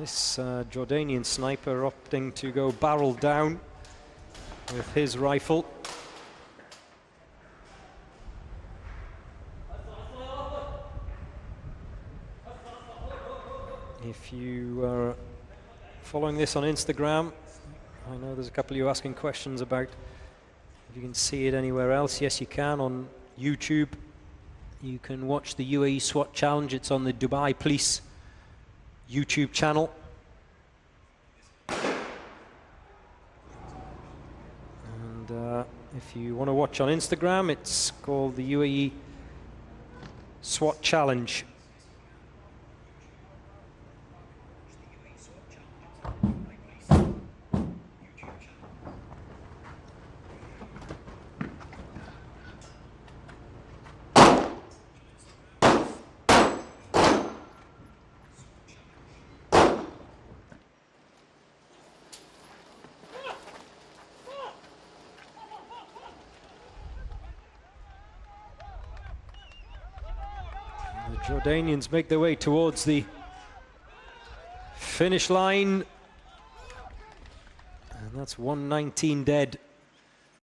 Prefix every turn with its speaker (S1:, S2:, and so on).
S1: This Jordanian sniper opting to go barrel down with his rifle. If you are following this on Instagram, I know there's a couple of you asking questions about if you can see it anywhere else. Yes, you can on YouTube. You can watch the UAE SWAT challenge. It's on the Dubai Police YouTube channel. And if you want to watch on Instagram, it's called the UAE SWAT challenge. The Jordanians make their way towards the finish line, and that's 119 dead.